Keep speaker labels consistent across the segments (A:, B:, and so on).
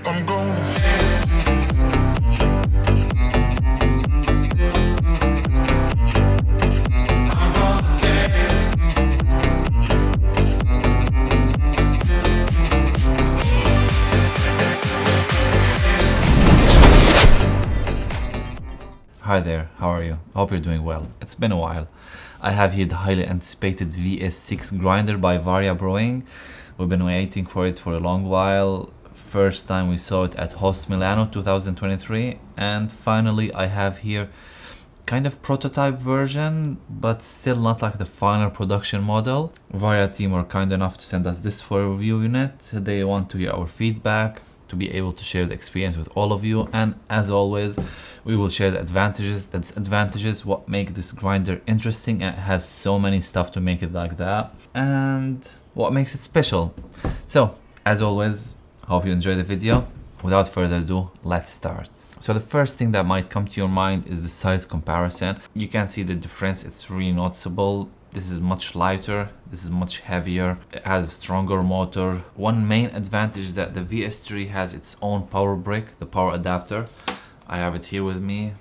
A: I'm gonna dance. I'm gonna dance.
B: Hi there, how are you? I hope you're doing well. It's been a while. I have here the highly anticipated VS6 grinder by VariaBrewing. We've been waiting for it for a long while. First time we saw it at Host Milano 2023, and finally I have here kind of prototype version, but still not like the final production model. Varia team were kind enough to send us this for a review unit. They want to hear our feedback, to be able to share the experience with all of you, and as always we will share the advantages, the disadvantages, what make this grinder interesting, and it has so many stuff to make it like that, and what makes it special. So as always, hope you enjoy the video. Without further ado, let's start. So the first thing that might come to your mind is the size comparison. You can see the difference, it's really noticeable. This is much lighter, this is much heavier, it has a stronger motor. One main advantage is that the VS3 has its own power brick, the power adapter. I have it here with me.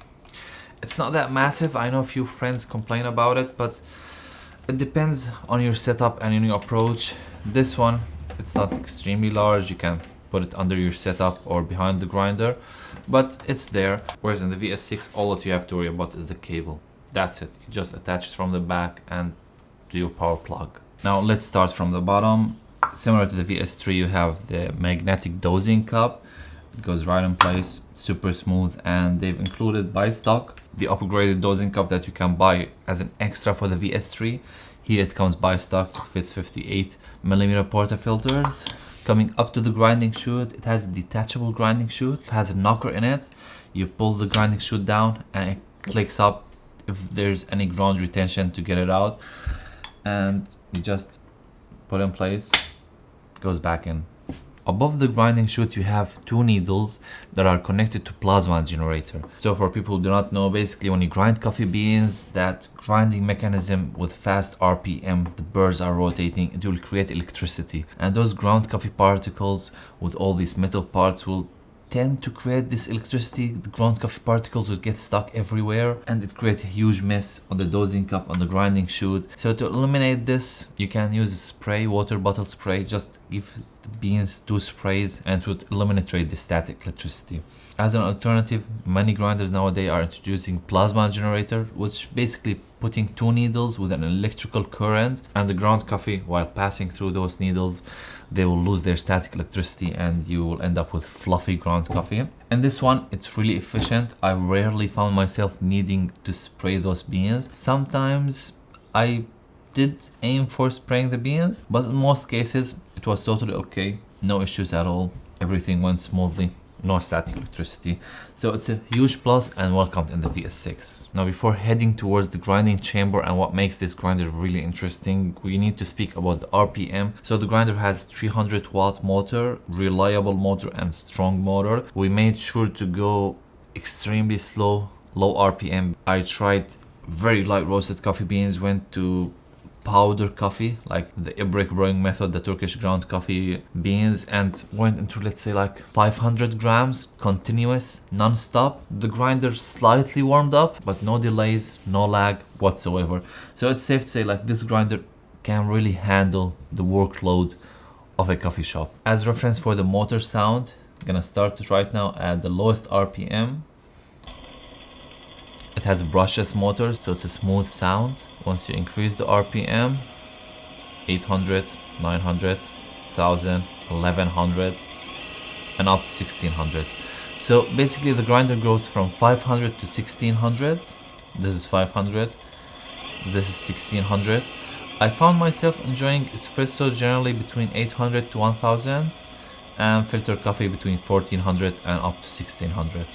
B: It's not that massive, I know a few friends complain about it, but it depends on your setup and on your approach. This one, it's not extremely large, you can put it under your setup or behind the grinder, but it's there. Whereas in the VS6, all that you have to worry about is the cable. That's it, you just attach it from the back and do your power plug. Now let's start from the bottom. Similar to the VS3, you have the magnetic dosing cup. It goes right in place, super smooth, and they've included by stock the upgraded dosing cup that you can buy as an extra for the VS3. Here it comes by stock, it fits 58mm portafilters. Coming up to the grinding chute, it has a detachable grinding chute. It has a knocker in it. You pull the grinding chute down and it clicks up if there's any ground retention to get it out. And you just put in place, it goes back in. Above the grinding chute, you have two needles that are connected to plasma generator. So for people who do not know, basically when you grind coffee beans, that grinding mechanism with fast RPM, the burrs are rotating, it will create electricity. And those ground coffee particles with all these metal parts will tend to create this electricity. The ground coffee particles will get stuck everywhere and it creates a huge mess on the dosing cup, on the grinding chute. So to eliminate this, you can use a spray, water bottle spray. Just give the beans 2 sprays and it would eliminate the static electricity. As an alternative, many grinders nowadays are introducing plasma generator, which basically putting 2 needles with an electrical current, and the ground coffee, while passing through those needles, they will lose their static electricity and you will end up with fluffy ground coffee. And this one, it's really efficient. I rarely found myself needing to spray those beans. Sometimes I did aim for spraying the beans, but in most cases it was totally okay. No issues at all. Everything went smoothly. No static electricity. So it's a huge plus and welcomed in the VS6. Now before heading towards the grinding chamber and what makes this grinder really interesting, we need to speak about the RPM. So the grinder has 300 watt motor, reliable motor and strong motor. We made sure to go extremely slow, low RPM. I tried very light roasted coffee beans, went to powder coffee like the Ibrik brewing method, the Turkish ground coffee beans, and went into, let's say, like 500 grams continuous non-stop. The grinder slightly warmed up, but no delays, no lag whatsoever. So it's safe to say like this grinder can really handle the workload of a coffee shop. As reference for the motor sound, I'm gonna start it right now at the lowest RPM. It has a brushless motor, so it's a smooth sound. Once you increase the RPM, 800, 900, 1000, 1100, and up to 1600. So basically the grinder goes from 500 to 1600. This is 500. This is 1600. I found myself enjoying espresso generally between 800 to 1000, and filter coffee between 1400 and up to 1600.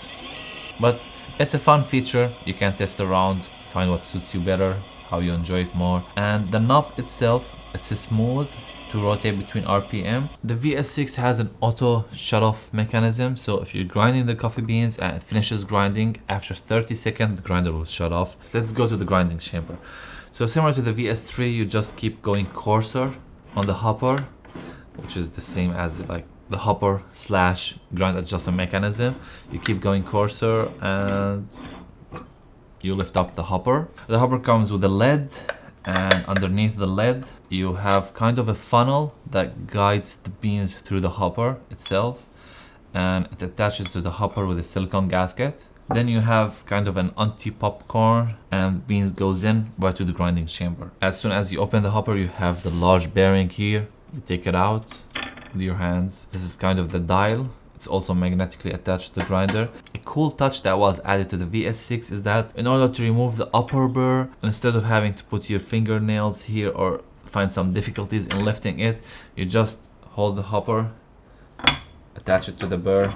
B: But it's a fun feature. You can test around, find what suits you better, how you enjoy it more. And the knob itself, it's a smooth to rotate between RPM. The VS6 has an auto shut off mechanism, so if you're grinding the coffee beans and it finishes grinding, after 30 seconds the grinder will shut off. So let's go to the grinding chamber. So similar to the VS3, you just keep going coarser on the hopper, which is the same as like the hopper slash grind adjustment mechanism. You keep going coarser and you lift up the hopper. The hopper comes with a lid, and underneath the lid you have kind of a funnel that guides the beans through the hopper itself, and it attaches to the hopper with a silicone gasket. Then you have kind of an anti-popcorn, and beans goes in right to the grinding chamber. As soon as you open the hopper, you have the large bearing here. You take it out with your hands. This is kind of the dial. It's also magnetically attached to the grinder. A cool touch that was added to the VS6 is that in order to remove the upper burr, instead of having to put your fingernails here or find some difficulties in lifting it, you just hold the hopper, attach it to the burr,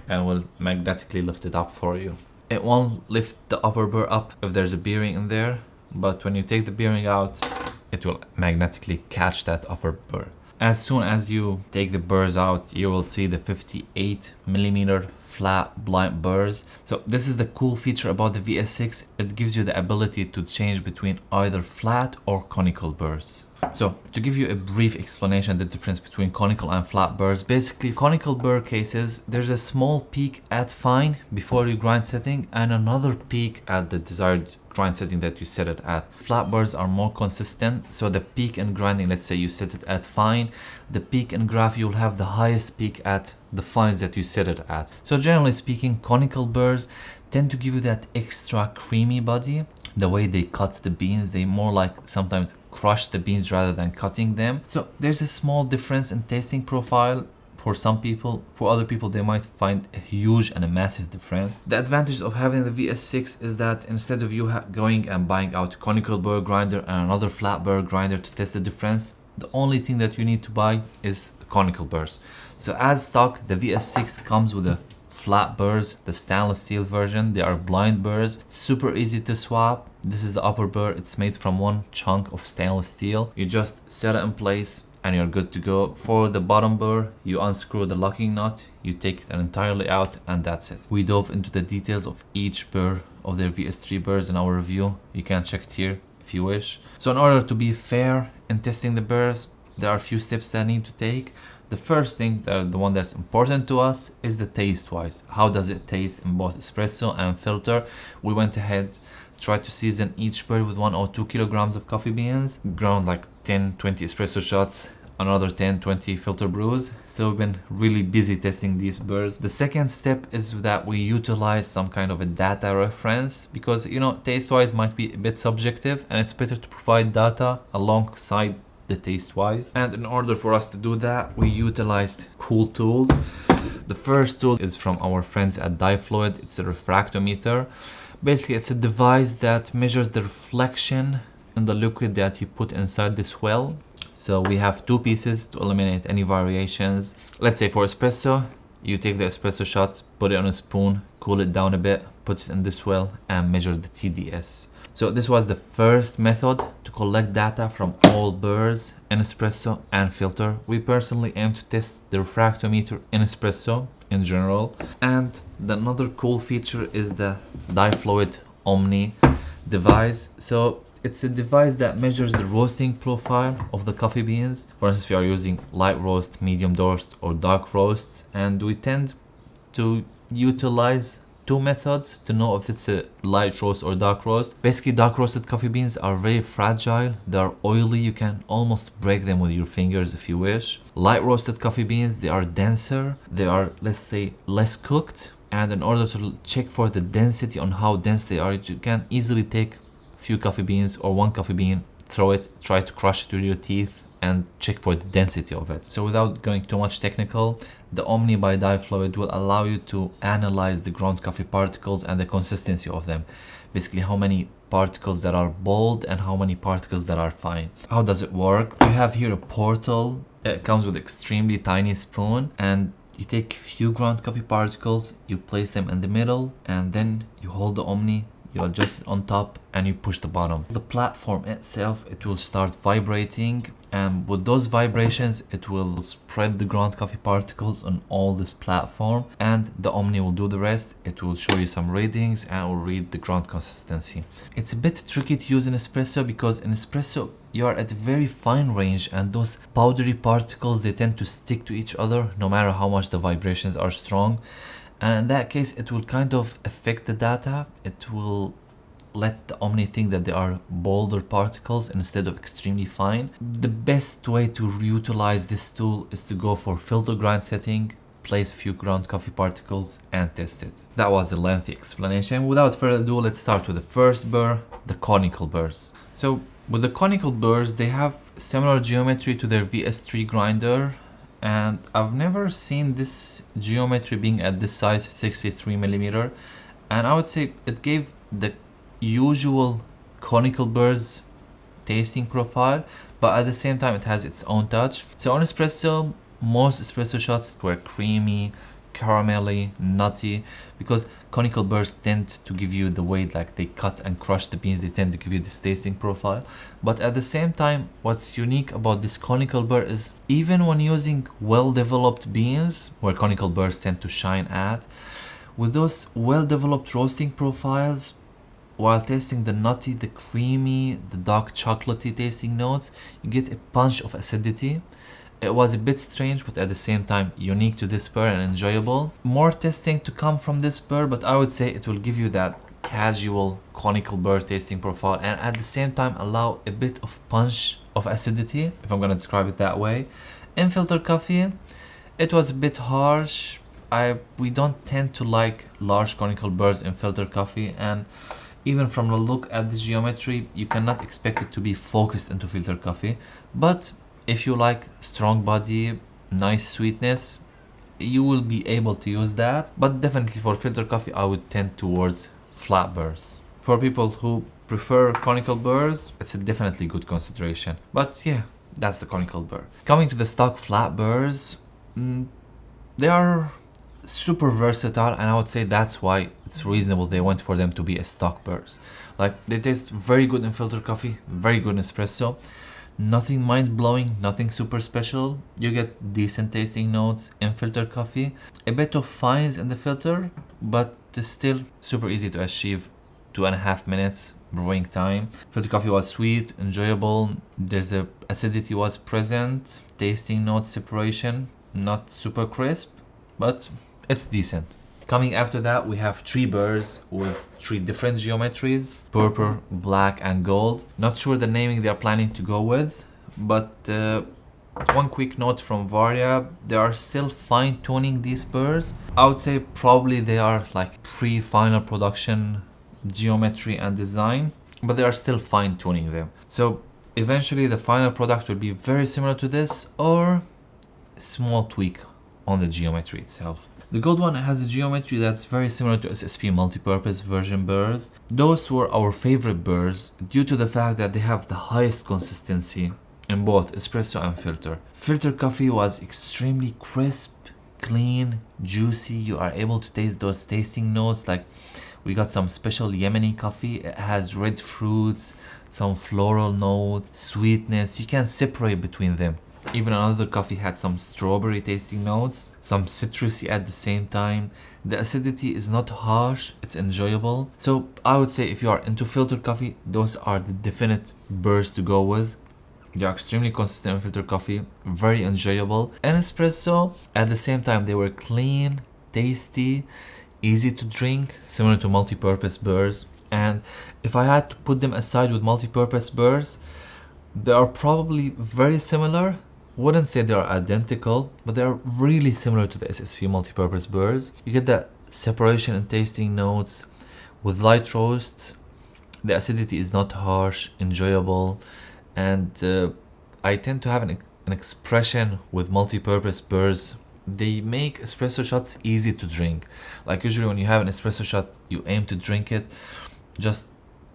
B: and will magnetically lift it up for you. It won't lift the upper burr up if there's a bearing in there, but when you take the bearing out, it will magnetically catch that upper burr. As soon as you take the burrs out, you will see the 58mm flat blind burrs. So this is the cool feature about the VS6. It gives you the ability to change between either flat or conical burrs. So to give you a brief explanation, the difference between conical and flat burrs. Basically, conical burr cases, there's a small peak at fine before your grind setting and another peak at the desired grind setting that you set it at. Flat burrs are more consistent, so the peak in grinding, let's say you set it at fine, the peak in graph, you'll have the highest peak at the fines that you set it at. So generally speaking, conical burrs tend to give you that extra creamy body. The way they cut the beans, they more like sometimes crush the beans rather than cutting them. So there's a small difference in tasting profile for some people. For other people, they might find a huge and a massive difference. The advantage of having the VS6 is that instead of you going and buying out a conical burr grinder and another flat burr grinder to test the difference, the only thing that you need to buy is the conical burrs. So as stock, the VS6 comes with a flat burrs, the stainless steel version. They are blind burrs, super easy to swap. This is the upper burr. It's made from one chunk of stainless steel. You just set it in place and you're good to go. For the bottom burr, you unscrew the locking nut, you take it entirely out, and that's it. We dove into the details of each burr of their VS3 burrs in our review. You can check it here if you wish. So in order to be fair in testing the burrs, there are a few steps that I need to take. The first thing, the one that's important to us, is the taste wise. How does it taste in both espresso and filter? We went ahead, tried to season each burr with 1 or 2 kilograms of coffee beans, ground like 10-20 espresso shots, another 10-20 filter brews. So we've been really busy testing these burrs. The second step is that we utilize some kind of a data reference, because you know, taste wise might be a bit subjective, and it's better to provide data alongside the taste wise. And in order for us to do that, we utilized cool tools. The first tool is from our friends at Difluid. It's a refractometer. Basically, it's a device that measures the reflection in the liquid that you put inside this well. So we have 2 pieces to eliminate any variations. Let's say for espresso, you take the espresso shots, put it on a spoon, cool it down a bit, put it in this well, and measure the TDS. So this was the first method to collect data from all burrs in espresso and filter. We personally aim to test the refractometer in espresso in general. And another cool feature is the Difluid Omni device. So it's a device that measures the roasting profile of the coffee beans. For instance, if you are using light roast, medium roast, or dark roasts, and we tend to utilize 2 methods to know if it's a light roast or dark roast. Basically, dark roasted coffee beans are very fragile. They are oily. You can almost break them with your fingers if you wish. Light roasted coffee beans, they are denser. They are, let's say, less cooked. And in order to check for the density on how dense they are, you can easily take a few coffee beans or 1 coffee bean, throw it, try to crush it with your teeth, and check for the density of it. So without going too much technical, the Omni by Difluid will allow you to analyze the ground coffee particles and the consistency of them. Basically, how many particles that are bold and how many particles that are fine. How does it work? You have here a portal. It comes with extremely tiny spoon, and you take a few ground coffee particles, you place them in the middle, and then you hold the Omni you adjust it on top, and you push the bottom. The platform itself, it will start vibrating, and with those vibrations, it will spread the ground coffee particles on all this platform, and the Omni will do the rest. It will show you some readings and will read the ground consistency. It's a bit tricky to use in espresso because in espresso, you are at a very fine range, and those powdery particles, they tend to stick to each other no matter how much the vibrations are strong. And in that case, it will kind of affect the data. It will let the Omni think that they are bolder particles instead of extremely fine. The best way to utilize this tool is to go for filter grind setting, place a few ground coffee particles, and test it. That was a lengthy explanation. Without further ado, let's start with the first burr, the conical burrs. So with the conical burrs, they have similar geometry to their VS3 grinder, and I've never seen this geometry being at this size, 63mm, and I would say it gave the usual conical burrs tasting profile, but at the same time it has its own touch. So on espresso, most espresso shots were creamy, caramelly, nutty, because conical burrs tend to give you the way like they cut and crush the beans, they tend to give you this tasting profile. But at the same time, what's unique about this conical burr is even when using well-developed beans, where conical burrs tend to shine at, with those well-developed roasting profiles, while tasting the nutty, the creamy, the dark chocolatey tasting notes, you get a punch of acidity. It was a bit strange, but at the same time unique to this burr and enjoyable. More testing to come from this burr, but I would say it will give you that casual conical burr tasting profile and at the same time allow a bit of punch of acidity, if I'm gonna describe it that way. In filter coffee, it was a bit harsh. We don't tend to like large conical burrs in filter coffee, and even from the look at the geometry, you cannot expect it to be focused into filter coffee. But if you like strong body, nice sweetness, you will be able to use that. But definitely for filter coffee, I would tend towards flat burrs. For people who prefer conical burrs, it's a definitely good consideration. But yeah, that's the conical burr. Coming to the stock flat burrs, they are super versatile, and I would say that's why it's reasonable they went for them to be a stock burrs. Like, they taste very good in filter coffee, very good in espresso. Nothing mind-blowing, nothing super special. You get decent tasting notes in filter coffee, a bit of fines in the filter, but it's still super easy to achieve. 2.5 minutes brewing time. Filter coffee was sweet, enjoyable. There's a acidity was present, tasting note separation, not super crisp, but it's decent. Coming after that, we have 3 burrs with 3 different geometries: purple, black, and gold. Not sure the naming they are planning to go with, but one quick note from Varia, they are still fine-tuning these burrs. I would say probably they are like pre-final production geometry and design, but they are still fine-tuning them. So eventually the final product will be very similar to this, or a small tweak on the geometry itself. The gold one has a geometry that's very similar to SSP multi-purpose version burrs. Those were our favorite burrs due to the fact that they have the highest consistency in both espresso and filter. Filter coffee was extremely crisp, clean, juicy. You are able to taste those tasting notes. Like, we got some special Yemeni coffee. It has red fruits, some floral note, sweetness. You can separate between them. Even another coffee had some strawberry tasting notes, some citrusy at the same time. The acidity is not harsh, it's enjoyable. So I would say if you are into filter coffee, those are the definite burrs to go with. They are extremely consistent in filter coffee, very enjoyable. And espresso, at the same time, they were clean, tasty, easy to drink, similar to multi-purpose burrs. And if I had to put them aside with multi-purpose burrs, they are probably very similar. Wouldn't say they are identical, but they are really similar to the SSP multi-purpose burrs. You get that separation in tasting notes with light roasts. The acidity is not harsh, enjoyable, and I tend to have an expression with multi-purpose burrs. They make espresso shots easy to drink. Like, usually when you have an espresso shot, you aim to drink it. Just,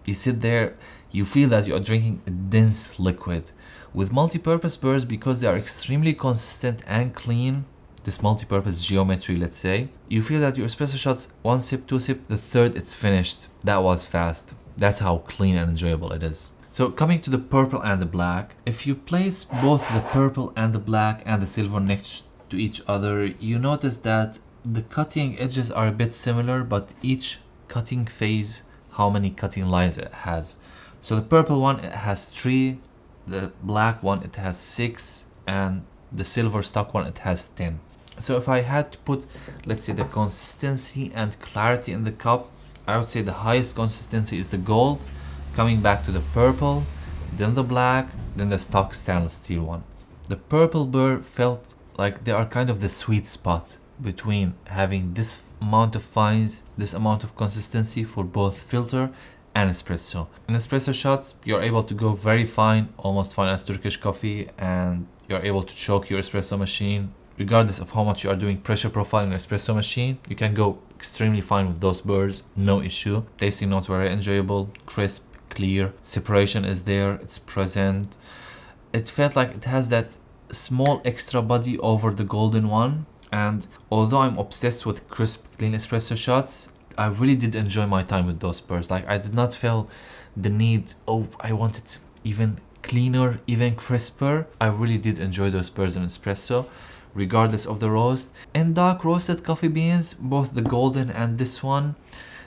B: you sit there, you feel that you are drinking a dense liquid. With multi-purpose burrs, because they are extremely consistent and clean, this multi-purpose geometry, let's say, you feel that your espresso shots, one sip, two sip, the third it's finished. That was fast. That's how clean and enjoyable it is. So coming to the purple and the black, if you place both the purple and the black and the silver next to each other, you notice that the cutting edges are a bit similar, but each cutting phase, how many cutting lines it has. So the purple one, it has 3, the black one, it has 6, and the silver stock one, it has 10. So if I had to put, let's say, the consistency and clarity in the cup, I would say the highest consistency is the gold, coming back to the purple, then the black, then the stock stainless steel one. The purple Burr felt like they are kind of the sweet spot between having this amount of fines, this amount of consistency for both filter and espresso. In espresso shots, you're able to go very fine, almost fine as Turkish coffee, and you're able to choke your espresso machine. Regardless of how much you are doing pressure profile in an espresso machine, you can go extremely fine with those burrs, no issue. Tasting notes were very enjoyable, crisp, clear, separation is there, it's present. It felt like it has that small extra body over the golden one, and although I'm obsessed with crisp, clean espresso shots, I really did enjoy my time with those burrs. Like, I did not feel the need, oh, I want it even cleaner, even crisper. I really did enjoy those burrs in espresso, regardless of the roast. In dark roasted coffee beans, both the golden and this one,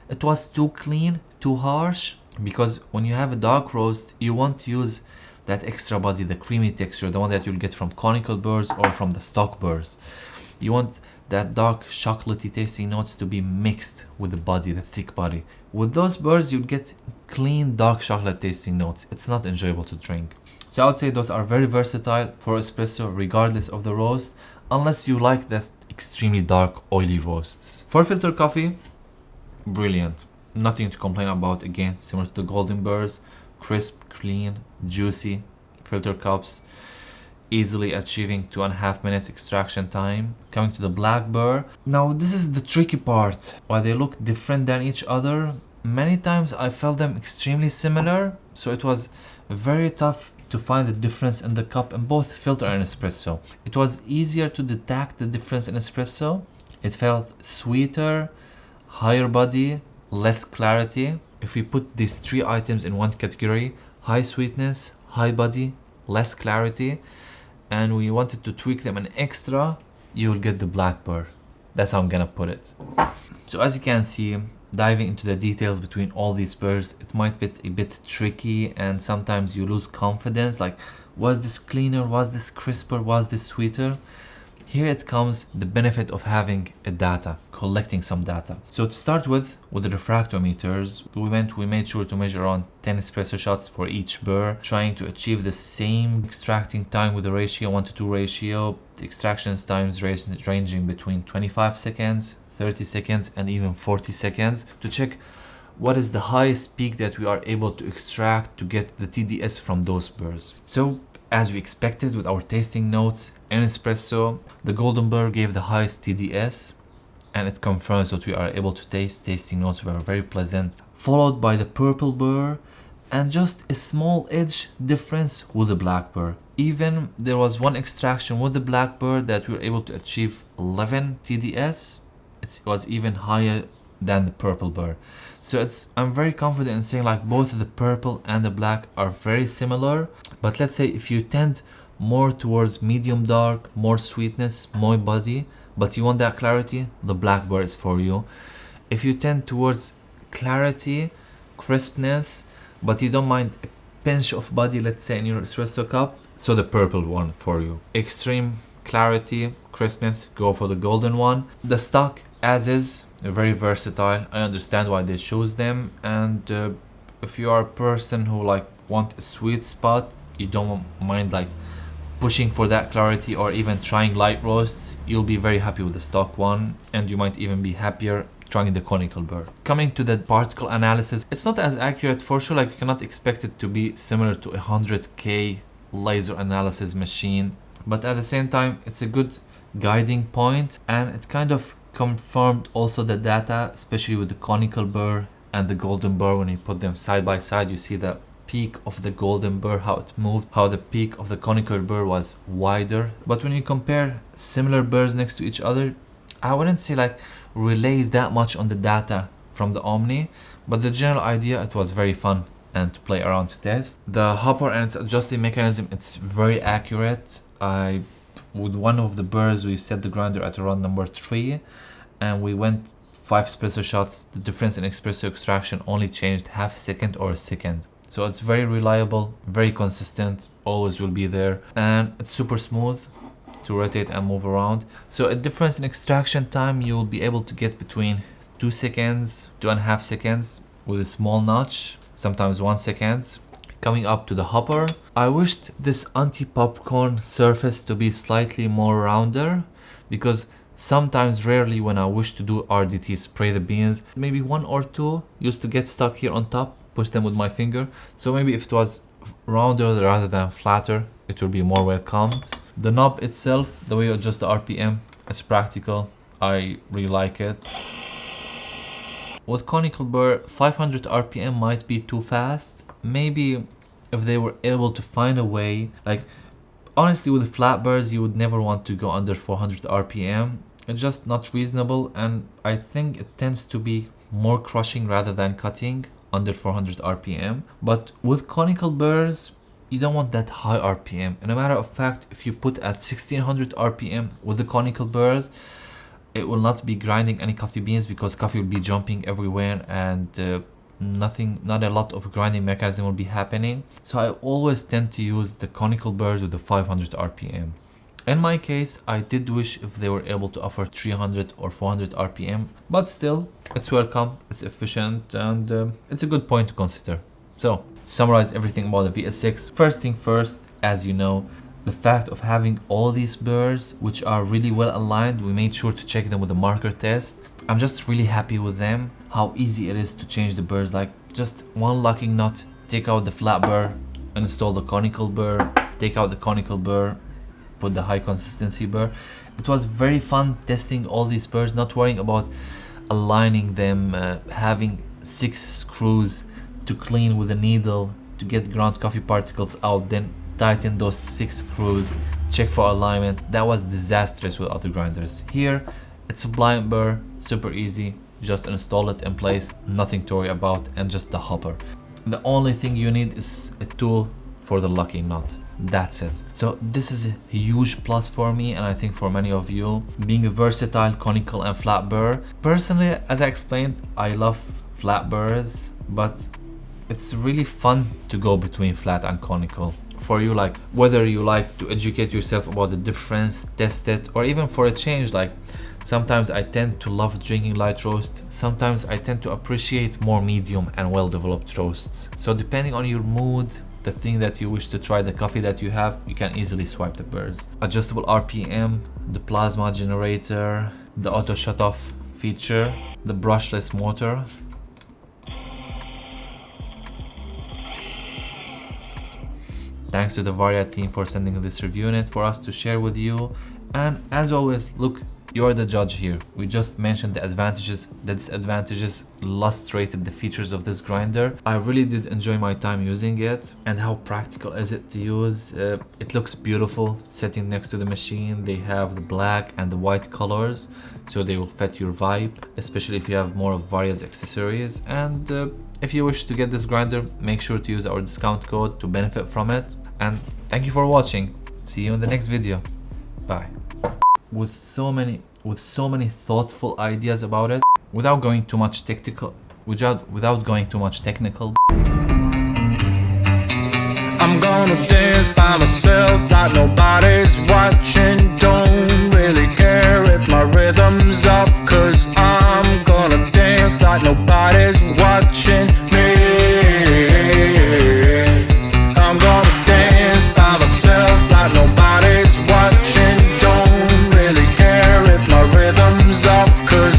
B: it was too clean, too harsh, because when you have a dark roast, you want to use that extra body, the creamy texture, the one that you'll get from Conical burrs or from the stock burrs. You want that dark chocolatey tasting notes to be mixed with the body, the thick body. With those burrs, you'll get clean dark chocolate tasting notes. It's not enjoyable to drink. So I would say those are very versatile for espresso regardless of the roast, unless you like that extremely dark oily roasts. For filter coffee, brilliant. Nothing to complain about. Again, similar to the golden burrs, crisp, clean, juicy filter cups, easily achieving 2.5 minutes extraction time. Coming to the black burr, now this is the tricky part. While they look different than each other, many times I felt them extremely similar, so it was very tough to find the difference in the cup in both filter and espresso. It was easier to detect the difference in espresso. It felt sweeter, higher body, less clarity. If we put these 3 items in one category, high sweetness, high body, less clarity, and we wanted to tweak them an extra, you will get the black burr. That's how I'm gonna put it. So as you can see, diving into the details between all these burrs, it might be a bit tricky, and sometimes you lose confidence, like, was this cleaner, was this crisper, was this sweeter? Here it comes the benefit of having a data, collecting some data. So to start with the refractometers, we made sure to measure around 10 espresso shots for each burr, trying to achieve the same extracting time with the ratio, 1:2 ratio. The extraction times ranging between 25 seconds, 30 seconds, and even 40 seconds to check what is the highest peak that we are able to extract to get the TDS from those burrs. So as we expected with our tasting notes in espresso, the golden burr gave the highest TDS, and it confirms what we are able to taste. Tasting notes were very pleasant, followed by the purple burr, and just a small edge difference with the black burr. Even there was one extraction with the black burr that we were able to achieve 11 TDS. It was even higher than the purple burr. So I'm very confident in saying like both the purple and the black are very similar. But let's say if you tend more towards medium dark, more sweetness, more body, but you want that clarity, the black burr is for you. If you tend towards clarity, crispness, but you don't mind a pinch of body, let's say in your espresso cup, so the purple one for you. Extreme clarity, crispness, go for the golden one. The stock as is, they're very versatile. I understand why they chose them, and if you are a person who like want a sweet spot, you don't mind like pushing for that clarity or even trying light roasts, you'll be very happy with the stock one, and you might even be happier trying the Conical burr. Coming to the particle analysis, it's not as accurate for sure. Like you cannot expect it to be similar to a 100K laser analysis machine, but at the same time it's a good guiding point, and it kind of confirmed also the data, especially with the Conical burr and the golden burr. When you put them side by side, you see that peak of the golden burr, how it moved, how the peak of the conical burr was wider. But when you compare similar burrs next to each other, I wouldn't say like relays that much on the data from the Omni, but the general idea, it was very fun and to play around to test. The hopper and its adjusting mechanism, it's very accurate. With one of the burrs, we set the grinder at around number 3 and we went 5 espresso shots. The difference in espresso extraction only changed half a second or a second. So it's very reliable, very consistent, always will be there, and it's super smooth to rotate and move around. So a difference in extraction time, you will be able to get between 2 seconds, 2.5 seconds with a small notch, sometimes 1 second. Coming up to the hopper, I wished this anti-popcorn surface to be slightly more rounder, because sometimes, rarely, when I wish to do RDT, spray the beans, maybe 1 or 2 used to get stuck here on top, push them with my finger. So maybe if it was rounder rather than flatter, it would be more welcomed. The knob itself, the way you adjust the RPM, it's practical. I really like it. With conical burr, 500 RPM might be too fast. Maybe if they were able to find a way, like honestly with flat burrs, you would never want to go under 400 RPM. It's just not reasonable, and I think it tends to be more crushing rather than cutting under 400 RPM. But with conical burrs, you don't want that high RPM. And a matter of fact, if you put at 1600 RPM with the conical burrs, it will not be grinding any coffee beans, because coffee will be jumping everywhere and not a lot of grinding mechanism will be happening. So I always tend to use the conical burrs with the 500 RPM. In my case, I did wish if they were able to offer 300 or 400 RPM, but still, it's welcome, it's efficient, and it's a good point to consider. So, to summarize everything about the VS6, first thing first, as you know, the fact of having all these burrs, which are really well aligned, we made sure to check them with the marker test. I'm just really happy with them, how easy it is to change the burrs, like just one locking nut, take out the flat burr, install the conical burr, take out the conical burr, put the high consistency burr. It was very fun testing all these burrs, not worrying about aligning them, having 6 screws to clean with a needle to get ground coffee particles out, then tighten those 6 screws, check for alignment. That was disastrous with other grinders. Here it's a blind burr, super easy, just install it in place, nothing to worry about, and just the hopper. The only thing you need is a tool for the locking nut. That's it. So this is a huge plus for me, and I think for many of you, being a versatile conical and flat burr. Personally, as I explained, I love flat burrs, but it's really fun to go between flat and conical. For you, like whether you like to educate yourself about the difference, test it, or even for a change, like sometimes I tend to love drinking light roast, sometimes I tend to appreciate more medium and well-developed roasts. So depending on your mood, the thing that you wish to try, the coffee that you have, you can easily swipe the burrs. Adjustable RPM, the plasma generator, the auto shut-off feature, the brushless motor. Thanks to the Varia team for sending this review unit for us to share with you. And as always, look, you're the judge here. We just mentioned the advantages, the disadvantages, illustrated the features of this grinder. I really did enjoy my time using it. And how practical is it to use? It looks beautiful sitting next to the machine. They have the black and the white colors, so they will fit your vibe, especially if you have more of Varia's accessories. And if you wish to get this grinder, make sure to use our discount code to benefit from it. And thank you for watching. See you in the next video. Bye. With so many thoughtful ideas about it, without going too much technical, without going too much technical.
A: I'm gonna dance by myself like nobody's watching. Don't really care if my rhythm's off, 'cause I'm gonna dance like nobody's watching me. I'm gonna dance by myself like nobody's watching. Don't really care if my rhythm's off, 'cause